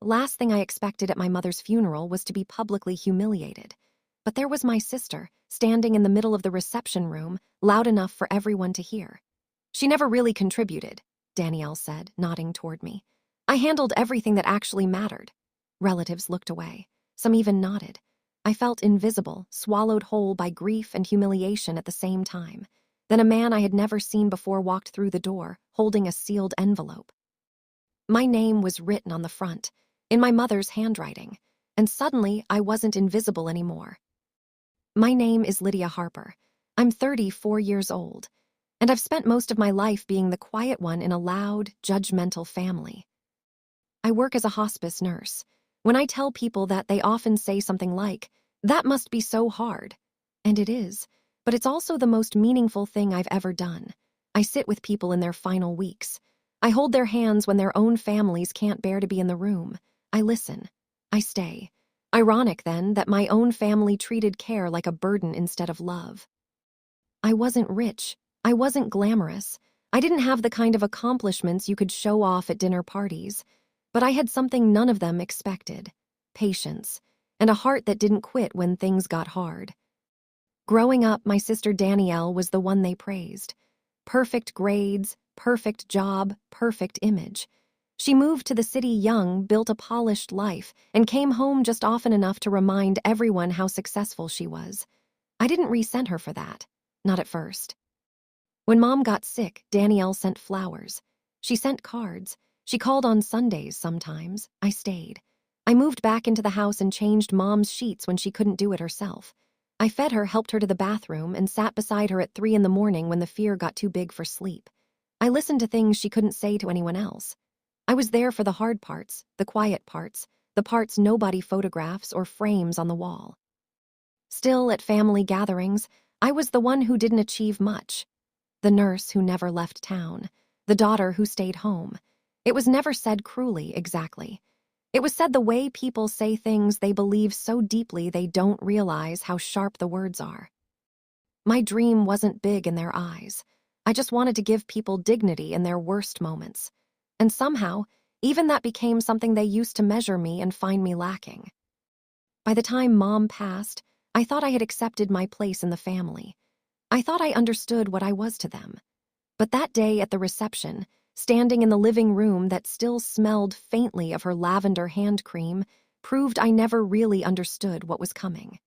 Last thing I expected at my mother's funeral was to be publicly humiliated. But there was my sister, standing in the middle of the reception room, loud enough for everyone to hear. She never really contributed, Danielle said, nodding toward me. I handled everything that actually mattered. Relatives looked away. Some even nodded. I felt invisible, swallowed whole by grief and humiliation at the same time. Then a man I had never seen before walked through the door, holding a sealed envelope. My name was written on the front, in my mother's handwriting, and suddenly I wasn't invisible anymore. My name is Lydia Harper. I'm 34 years old, and I've spent most of my life being the quiet one in a loud, judgmental family. I work as a hospice nurse. When I tell people that, they often say something like, "That must be so hard." And it is, but it's also the most meaningful thing I've ever done. I sit with people in their final weeks. I hold their hands when their own families can't bear to be in the room. I listen. I stay. Ironic, then, that my own family treated care like a burden instead of love. I wasn't rich. I wasn't glamorous. I didn't have the kind of accomplishments you could show off at dinner parties. But I had something none of them expected: patience, and a heart that didn't quit when things got hard. Growing up, my sister Danielle was the one they praised. Perfect grades, perfect job, perfect image. She moved to the city young, built a polished life, and came home just often enough to remind everyone how successful she was. I didn't resent her for that. Not at first. When Mom got sick, Danielle sent flowers. She sent cards. She called on Sundays sometimes. I stayed. I moved back into the house and changed Mom's sheets when she couldn't do it herself. I fed her, helped her to the bathroom, and sat beside her at 3 in the morning when the fear got too big for sleep. I listened to things she couldn't say to anyone else. I was there for the hard parts, the quiet parts, the parts nobody photographs or frames on the wall. Still, at family gatherings, I was the one who didn't achieve much. The nurse who never left town. The daughter who stayed home. It was never said cruelly, exactly. It was said the way people say things they believe so deeply they don't realize how sharp the words are. My dream wasn't big in their eyes. I just wanted to give people dignity in their worst moments. And somehow, even that became something they used to measure me and find me lacking. By the time Mom passed, I thought I had accepted my place in the family. I thought I understood what I was to them. But that day at the reception, standing in the living room that still smelled faintly of her lavender hand cream, proved I never really understood what was coming.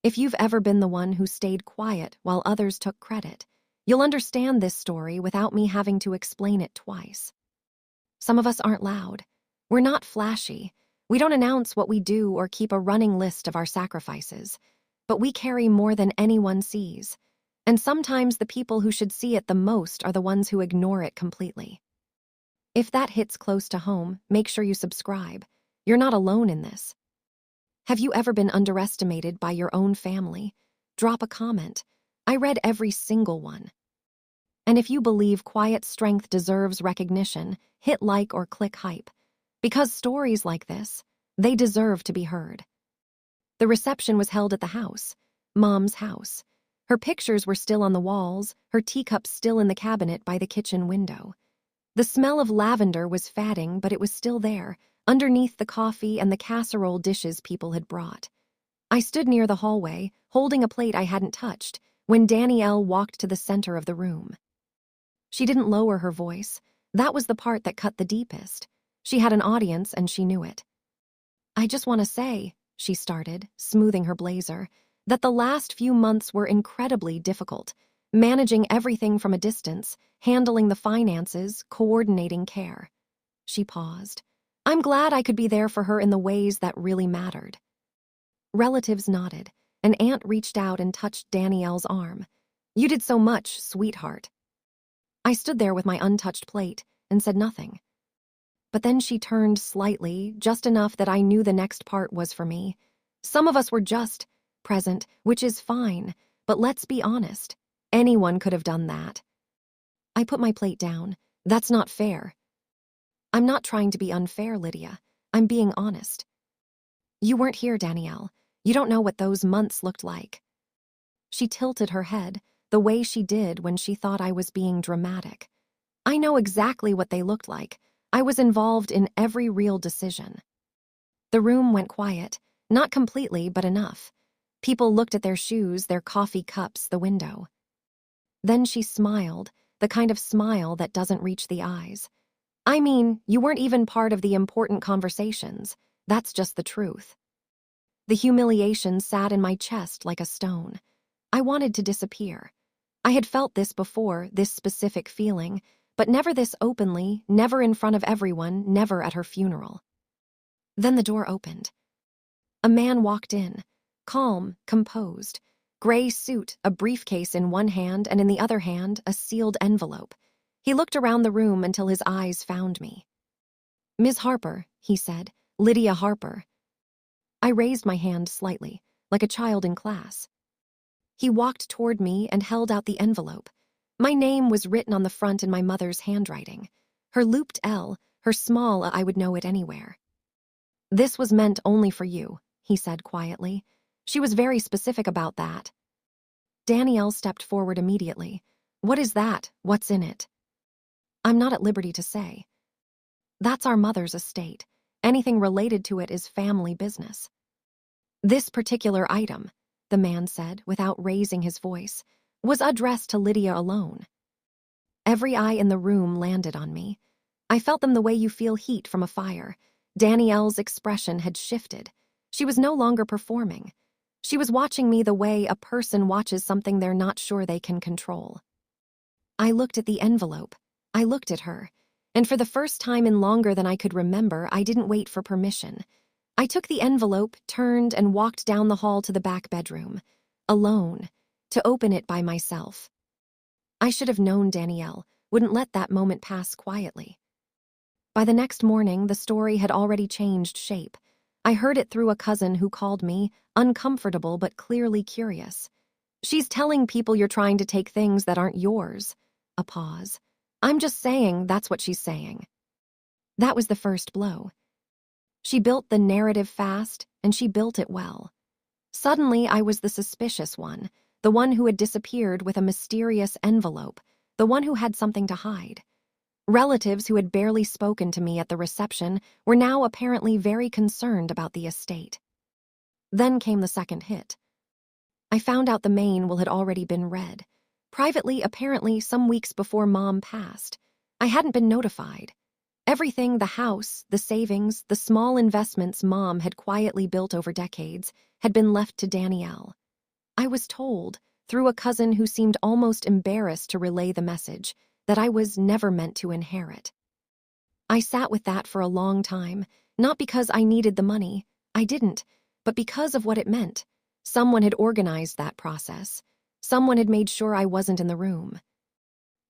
If you've ever been the one who stayed quiet while others took credit, you'll understand this story without me having to explain it twice. Some of us aren't loud. We're not flashy. We don't announce what we do or keep a running list of our sacrifices. But we carry more than anyone sees. And sometimes the people who should see it the most are the ones who ignore it completely. If that hits close to home, make sure you subscribe. You're not alone in this. Have you ever been underestimated by your own family? Drop a comment. I read every single one. And if you believe quiet strength deserves recognition, hit like or click hype. Because stories like this, they deserve to be heard. The reception was held at the house, Mom's house. Her pictures were still on the walls, her teacups still in the cabinet by the kitchen window. The smell of lavender was fading, but it was still there, underneath the coffee and the casserole dishes people had brought. I stood near the hallway, holding a plate I hadn't touched, when Danielle walked to the center of the room. She didn't lower her voice. That was the part that cut the deepest. She had an audience, and she knew it. "I just want to say," she started, smoothing her blazer, "that the last few months were incredibly difficult, managing everything from a distance, handling the finances, coordinating care." She paused. "I'm glad I could be there for her in the ways that really mattered." Relatives nodded. An aunt reached out and touched Danielle's arm. "You did so much, sweetheart." I stood there with my untouched plate and said nothing. But then she turned slightly, just enough that I knew the next part was for me. "Some of us were just present, which is fine, but let's be honest. Anyone could have done that." I put my plate down. "That's not fair." "I'm not trying to be unfair, Lydia. I'm being honest. You weren't here, Danielle. You don't know what those months looked like." She tilted her head, the way she did when she thought I was being dramatic. "I know exactly what they looked like. I was involved in every real decision. The room went quiet, not completely, but enough. People looked at their shoes, their coffee cups, the window. Then she smiled, the kind of smile that doesn't reach the eyes. I mean, you weren't even part of the important conversations. That's just the truth. The humiliation sat in my chest like a stone. I wanted to disappear. I had felt this before, this specific feeling, but never this openly, never in front of everyone, never at her funeral. Then the door opened. A man walked in, calm, composed, gray suit, a briefcase in one hand and in the other hand, a sealed envelope. He looked around the room until his eyes found me. "Ms. Harper," he said, "Lydia Harper." I raised my hand slightly, like a child in class. He walked toward me and held out the envelope. My name was written on the front in my mother's handwriting. Her looped L, her small I would know it anywhere. "This was meant only for you," he said quietly. She was very specific about that. Danielle stepped forward immediately. "What is that? What's in it?" "I'm not at liberty to say." "That's our mother's estate. Anything related to it is family business." "This particular item," the man said without raising his voice, "was addressed to Lydia alone." Every eye in the room landed on me. I felt them the way you feel heat from a fire. Danielle's expression had shifted. She was no longer performing. She was watching me the way a person watches something they're not sure they can control. I looked at the envelope. I looked at her. And for the first time in longer than I could remember, I didn't wait for permission. I took the envelope, turned, and walked down the hall to the back bedroom. Alone. To open it by myself. I should have known Danielle wouldn't let that moment pass quietly. By the next morning, the story had already changed shape. I heard it through a cousin who called me, uncomfortable but clearly curious. "She's telling people you're trying to take things that aren't yours." A pause. "I'm just saying that's what she's saying." That was the first blow. She built the narrative fast, and she built it well. Suddenly, I was the suspicious one, the one who had disappeared with a mysterious envelope, the one who had something to hide. Relatives who had barely spoken to me at the reception were now apparently very concerned about the estate. Then came the second hit. I found out the main will had already been read. Privately, apparently, some weeks before Mom passed. I hadn't been notified. Everything, the house, the savings, the small investments Mom had quietly built over decades, had been left to Danielle. I was told, through a cousin who seemed almost embarrassed to relay the message, that I was never meant to inherit. I sat with that for a long time, not because I needed the money, I didn't, but because of what it meant. Someone had organized that process. Someone had made sure I wasn't in the room.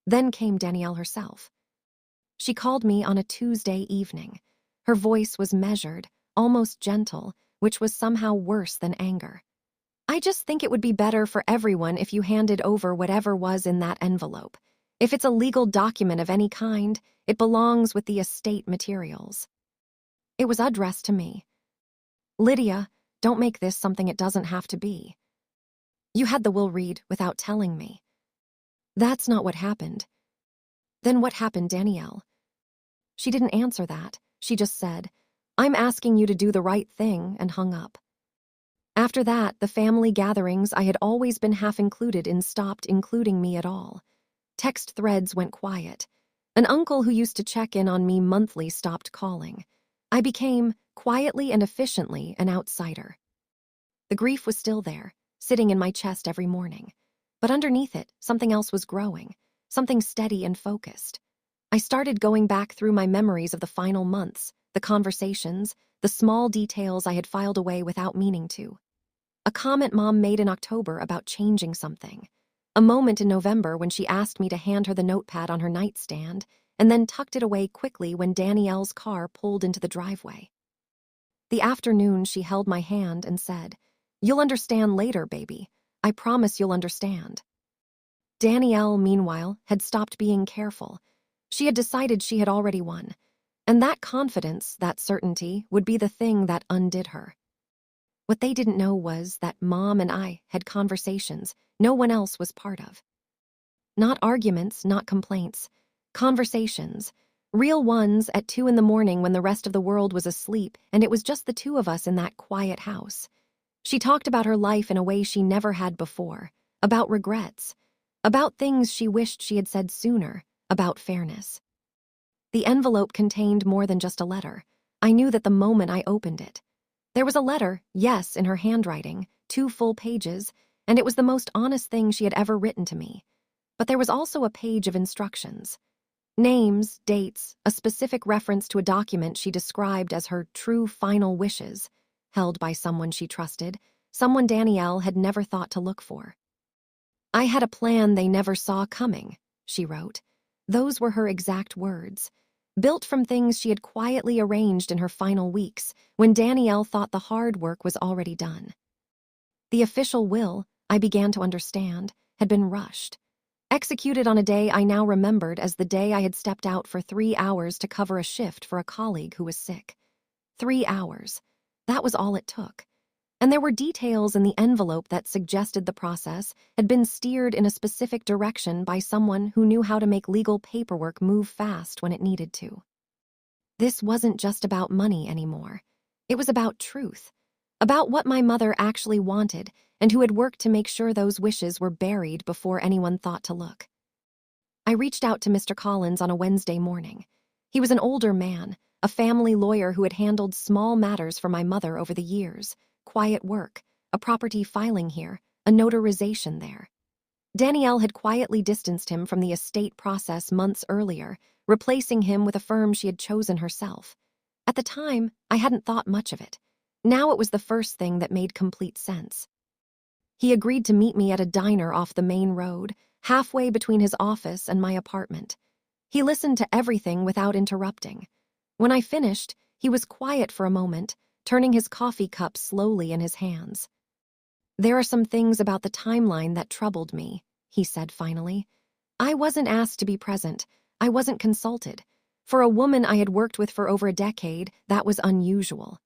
Then came Danielle herself. She called me on a Tuesday evening. Her voice was measured, almost gentle, which was somehow worse than anger. "I just think it would be better for everyone if you handed over whatever was in that envelope. If it's a legal document of any kind, it belongs with the estate materials." It was addressed to me. "Lydia, don't make this something it doesn't have to be. You had the will read without telling me." "That's not what happened." "Then what happened, Danielle?" She didn't answer that. She just said, "I'm asking you to do the right thing," and hung up. After that, the family gatherings I had always been half included in stopped including me at all. Text threads went quiet. An uncle who used to check in on me monthly stopped calling. I became, quietly and efficiently, an outsider. The grief was still there, sitting in my chest every morning. But underneath it, something else was growing, something steady and focused. I started going back through my memories of the final months, the conversations, the small details I had filed away without meaning to. A comment Mom made in October about changing something. A moment in November when she asked me to hand her the notepad on her nightstand, and then tucked it away quickly when Danielle's car pulled into the driveway. The afternoon she held my hand and said, "You'll understand later, baby. I promise you'll understand." Danielle, meanwhile, had stopped being careful. She had decided she had already won, and that confidence, that certainty, would be the thing that undid her. What they didn't know was that Mom and I had conversations no one else was part of. Not arguments, not complaints. Conversations Real ones at 2 in the morning when the rest of the world was asleep and it was just the two of us in that quiet house. She talked about her life in a way she never had before, about regrets, about things she wished she had said sooner, about fairness. The envelope contained more than just a letter. I knew that the moment I opened it. There was a letter, yes, in her handwriting, 2 full pages, and it was the most honest thing she had ever written to me. But there was also a page of instructions. Names, dates, a specific reference to a document she described as her true final wishes, held by someone she trusted, someone Danielle had never thought to look for. "I had a plan they never saw coming," she wrote. Those were her exact words, built from things she had quietly arranged in her final weeks when Danielle thought the hard work was already done. The official will, I began to understand, had been rushed. Executed on a day I now remembered as the day I had stepped out for 3 hours to cover a shift for a colleague who was sick. 3 hours. That was all it took. And there were details in the envelope that suggested the process had been steered in a specific direction by someone who knew how to make legal paperwork move fast when it needed to. This wasn't just about money anymore. It was about truth, about what my mother actually wanted and who had worked to make sure those wishes were buried before anyone thought to look. I reached out to Mr. Collins on a Wednesday morning. He was an older man, a family lawyer who had handled small matters for my mother over the years, quiet work, a property filing here, a notarization there. Danielle had quietly distanced him from the estate process months earlier, replacing him with a firm she had chosen herself. At the time, I hadn't thought much of it. Now it was the first thing that made complete sense. He agreed to meet me at a diner off the main road, halfway between his office and my apartment. He listened to everything without interrupting. When I finished, he was quiet for a moment, turning his coffee cup slowly in his hands. "There are some things about the timeline that troubled me," he said finally. "I wasn't asked to be present. I wasn't consulted. For a woman I had worked with for over a decade, that was unusual."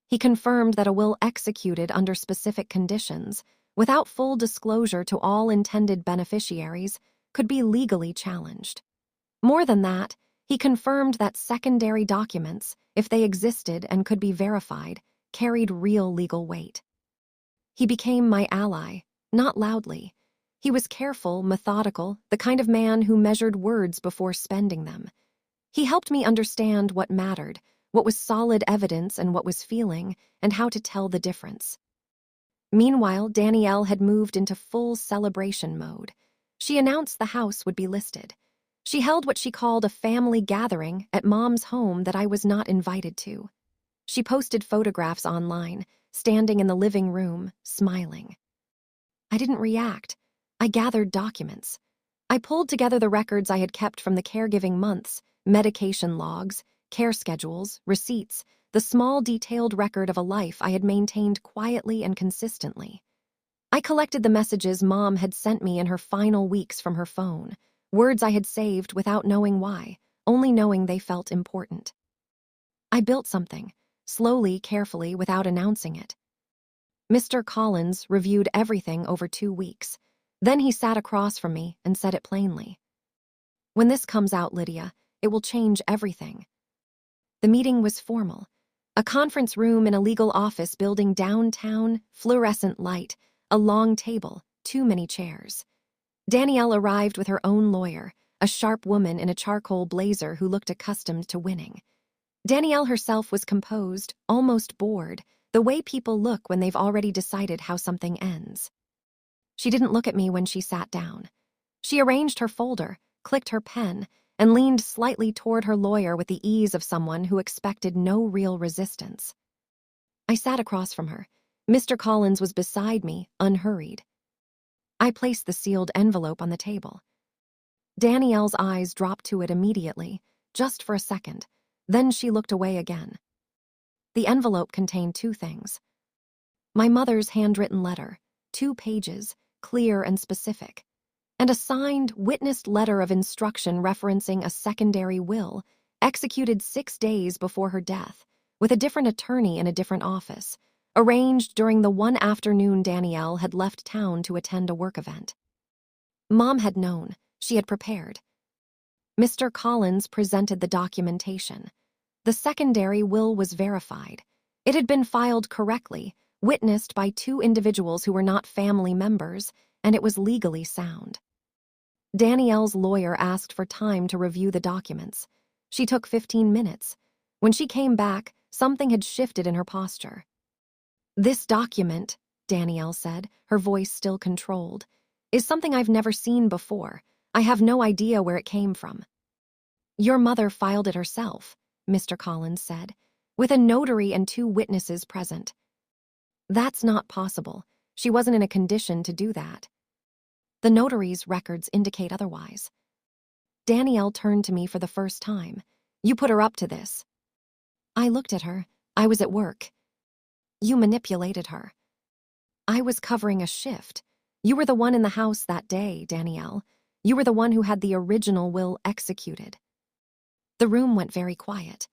He confirmed that a will executed under specific conditions, without full disclosure to all intended beneficiaries, could be legally challenged. More than that, he confirmed that secondary documents, if they existed and could be verified, carried real legal weight. He became my ally, not loudly. He was careful, methodical, the kind of man who measured words before spending them. He helped me understand what mattered, what was solid evidence and what was feeling, and how to tell the difference. Meanwhile, Danielle had moved into full celebration mode. She announced the house would be listed. She held what she called a family gathering at Mom's home that I was not invited to. She posted photographs online, standing in the living room, smiling. I didn't react. I gathered documents. I pulled together the records I had kept from the caregiving months, medication logs, care schedules, receipts, the small detailed record of a life I had maintained quietly and consistently. I collected the messages Mom had sent me in her final weeks from her phone, words I had saved without knowing why, only knowing they felt important. I built something, slowly, carefully, without announcing it. Mr. Collins reviewed everything over 2 weeks. Then he sat across from me and said it plainly. "When this comes out, Lydia, it will change everything." The meeting was formal. A conference room in a legal office building downtown, fluorescent light, a long table, too many chairs. Danielle arrived with her own lawyer, a sharp woman in a charcoal blazer who looked accustomed to winning. Danielle herself was composed, almost bored, the way people look when they've already decided how something ends. She didn't look at me when she sat down. She arranged her folder, clicked her pen, and leaned slightly toward her lawyer with the ease of someone who expected no real resistance. I sat across from her. Mr. Collins was beside me, unhurried. I placed the sealed envelope on the table. Danielle's eyes dropped to it immediately, just for a second. Then she looked away again. The envelope contained 2 things. My mother's handwritten letter, 2 pages, clear and specific, and a signed, witnessed letter of instruction referencing a secondary will, executed 6 days before her death, with a different attorney in a different office, arranged during the one afternoon Danielle had left town to attend a work event. Mom had known. She had prepared. Mr. Collins presented the documentation. The secondary will was verified. It had been filed correctly, witnessed by two individuals who were not family members, and it was legally sound. Danielle's lawyer asked for time to review the documents. She took 15 minutes. When she came back, something had shifted in her posture. "This document," Danielle said, her voice still controlled, "is something I've never seen before. I have no idea where it came from." "Your mother filed it herself," Mr. Collins said, "with a notary and two witnesses present." "That's not possible. She wasn't in a condition to do that." "The notary's records indicate otherwise." Danielle turned to me for the first time. "You put her up to this." I looked at her. I was at work. "You manipulated her." "I was covering a shift. You were the one in the house that day, Danielle. You were the one who had the original will executed." The room went very quiet.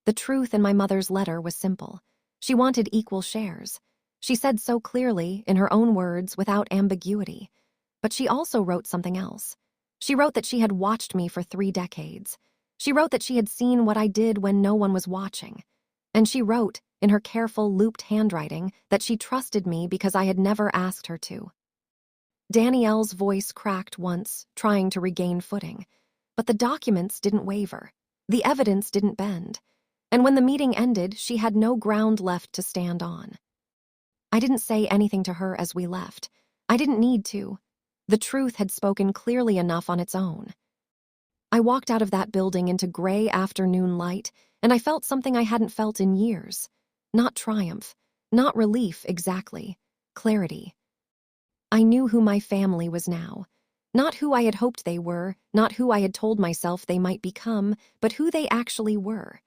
The truth in my mother's letter was simple. She wanted equal shares. She said so clearly, in her own words, without ambiguity. But she also wrote something else. She wrote that she had watched me for 3 decades. She wrote that she had seen what I did when no one was watching. And she wrote, in her careful, looped handwriting, that she trusted me because I had never asked her to. Danielle's voice cracked once, trying to regain footing. But the documents didn't waver. The evidence didn't bend. And when the meeting ended, she had no ground left to stand on. I didn't say anything to her as we left. I didn't need to. The truth had spoken clearly enough on its own. I walked out of that building into gray afternoon light, and I felt something I hadn't felt in years. Not triumph, not relief exactly, clarity. I knew who my family was now. Not who I had hoped they were, not who I had told myself they might become, but who they actually were.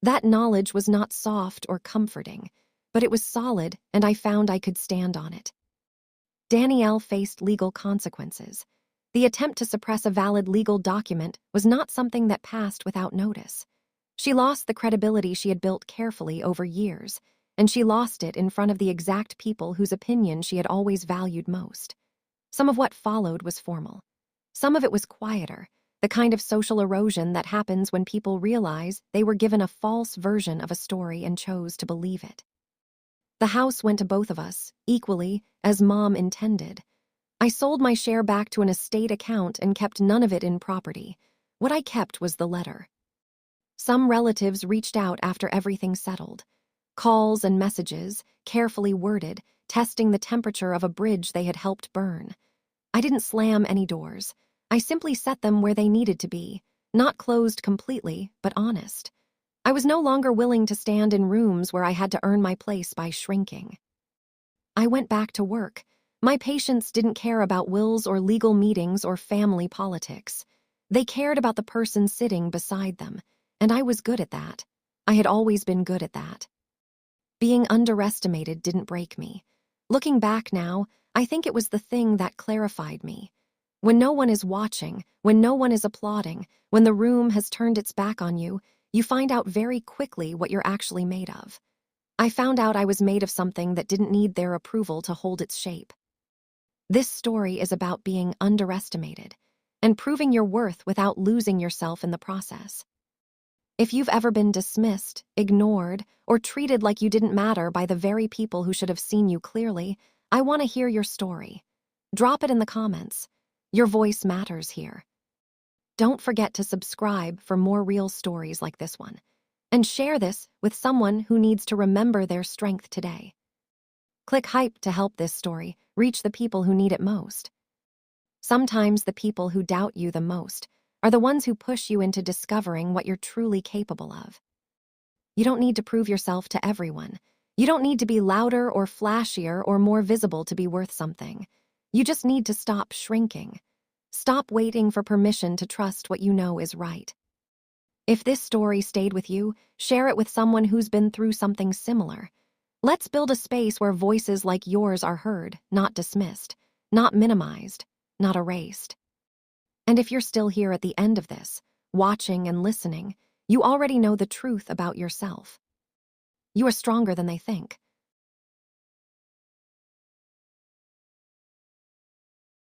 That knowledge was not soft or comforting, but it was solid, and I found I could stand on it. Danielle faced legal consequences. The attempt to suppress a valid legal document was not something that passed without notice. She lost the credibility she had built carefully over years, and she lost it in front of the exact people whose opinion she had always valued most. Some of what followed was formal. Some of it was quieter, the kind of social erosion that happens when people realize they were given a false version of a story and chose to believe it. The house went to both of us, equally, as Mom intended. I sold my share back to an estate account and kept none of it in property. What I kept was the letter. Some relatives reached out after everything settled. Calls and messages, carefully worded, testing the temperature of a bridge they had helped burn. I didn't slam any doors. I simply set them where they needed to be, not closed completely, but honest. I was no longer willing to stand in rooms where I had to earn my place by shrinking. I went back to work. My patients didn't care about wills or legal meetings or family politics. They cared about the person sitting beside them, and I was good at that. I had always been good at that. Being underestimated didn't break me. Looking back now, I think it was the thing that clarified me. When no one is watching, when no one is applauding, when the room has turned its back on you, you find out very quickly what you're actually made of. I found out I was made of something that didn't need their approval to hold its shape. This story is about being underestimated and proving your worth without losing yourself in the process. If you've ever been dismissed, ignored, or treated like you didn't matter by the very people who should have seen you clearly, I want to hear your story. Drop it in the comments. Your voice matters here. Don't forget to subscribe for more real stories like this one, and share this with someone who needs to remember their strength today. Click hype to help this story reach the people who need it most. Sometimes the people who doubt you the most are the ones who push you into discovering what you're truly capable of. You don't need to prove yourself to everyone. You don't need to be louder or flashier or more visible to be worth something. You just need to stop shrinking. Stop waiting for permission to trust what you know is right. If this story stayed with you, share it with someone who's been through something similar. Let's build a space where voices like yours are heard, not dismissed, not minimized, not erased. And if you're still here at the end of this, watching and listening, you already know the truth about yourself. You are stronger than they think.